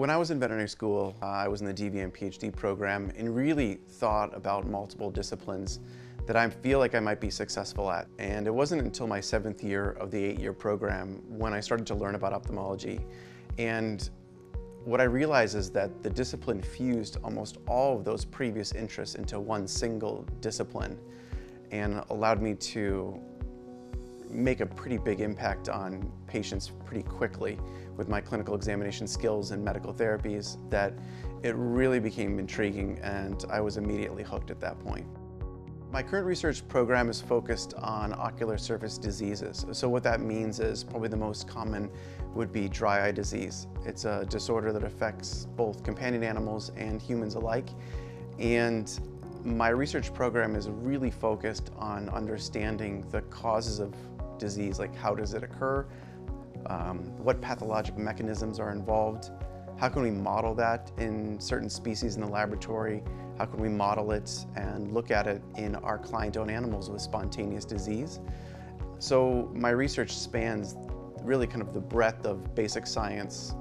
When I was in veterinary school, I was in the DVM PhD program and really thought about multiple disciplines that I feel like I might be successful at. And it wasn't until my 7th year of the 8-year program when I started to learn about ophthalmology. And what I realized is that the discipline fused almost all of those previous interests into one single discipline and allowed me to make a pretty big impact on patients pretty quickly with my clinical examination skills and medical therapies that it really became intriguing, and I was immediately hooked at that point. My current research program is focused on ocular surface diseases. So what that means is probably the most common would be dry eye disease. It's a disorder that affects both companion animals and humans alike. And my research program is really focused on understanding the causes of disease, like how does it occur, what pathologic mechanisms are involved, how can we model that in certain species in the laboratory, how can we model it and look at it in our client-owned animals with spontaneous disease. So my research spans really kind of the breadth of basic science,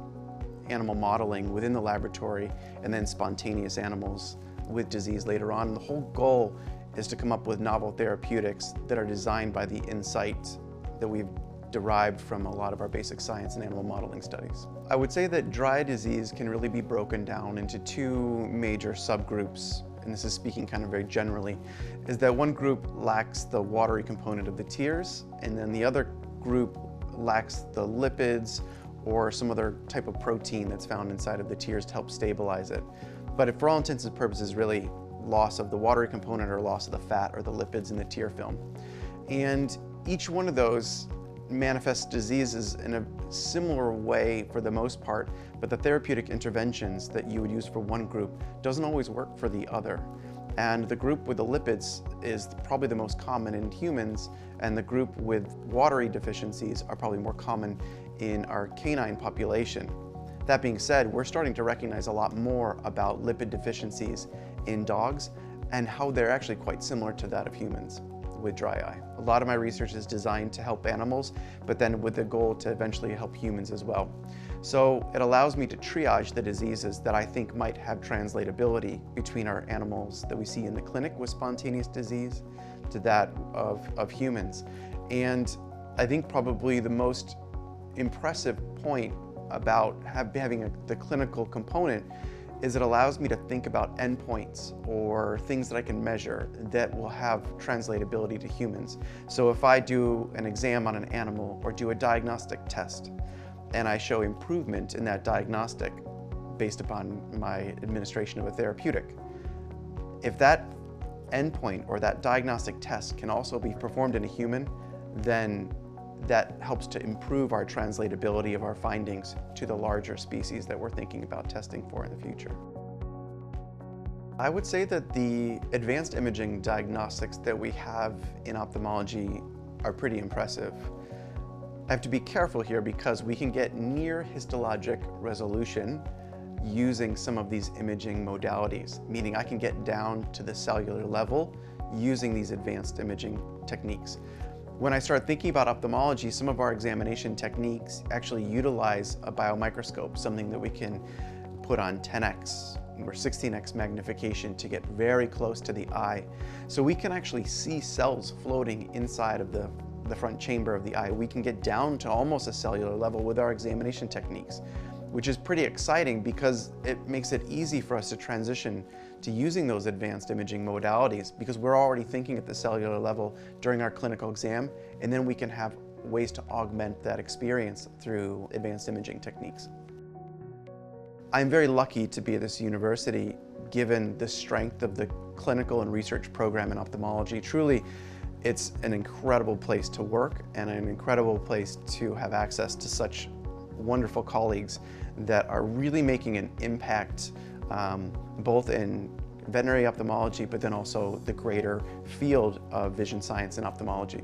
animal modeling within the laboratory, and then spontaneous animals with disease later on. And the whole goal is to come up with novel therapeutics that are designed by the insight that we've derived from a lot of our basic science and animal modeling studies. I would say that dry eye disease can really be broken down into two major subgroups, and this is speaking kind of very generally, is that one group lacks the watery component of the tears, and then the other group lacks the lipids or some other type of protein that's found inside of the tears to help stabilize it. But for all intents and purposes, really loss of the watery component or loss of the fat or the lipids in the tear film. And each one of those manifests diseases in a similar way for the most part, but the therapeutic interventions that you would use for one group doesn't always work for the other. And the group with the lipids is probably the most common in humans, and the group with watery deficiencies are probably more common in our canine population. That being said, we're starting to recognize a lot more about lipid deficiencies in dogs and how they're actually quite similar to that of humans with dry eye. A lot of my research is designed to help animals, but then with the goal to eventually help humans as well. So it allows me to triage the diseases that I think might have translatability between our animals that we see in the clinic with spontaneous disease to that of humans. And I think probably the most impressive point about having the clinical component is it allows me to think about endpoints or things that I can measure that will have translatability to humans. So if I do an exam on an animal or do a diagnostic test and I show improvement in that diagnostic based upon my administration of a therapeutic, if that endpoint or that diagnostic test can also be performed in a human, then that helps to improve our translatability of our findings to the larger species that we're thinking about testing for in the future. I would say that the advanced imaging diagnostics that we have in ophthalmology are pretty impressive. I have to be careful here because we can get near histologic resolution using some of these imaging modalities, meaning I can get down to the cellular level using these advanced imaging techniques. When I started thinking about ophthalmology, some of our examination techniques actually utilize a bio-microscope, something that we can put on 10x or 16x magnification to get very close to the eye. So we can actually see cells floating inside of the front chamber of the eye. We can get down to almost a cellular level with our examination techniques, which is pretty exciting because it makes it easy for us to transition to using those advanced imaging modalities because we're already thinking at the cellular level during our clinical exam, and then we can have ways to augment that experience through advanced imaging techniques. I'm very lucky to be at this university given the strength of the clinical and research program in ophthalmology. Truly, it's an incredible place to work and an incredible place to have access to such wonderful colleagues that are really making an impact both in veterinary ophthalmology, but then also the greater field of vision science and ophthalmology.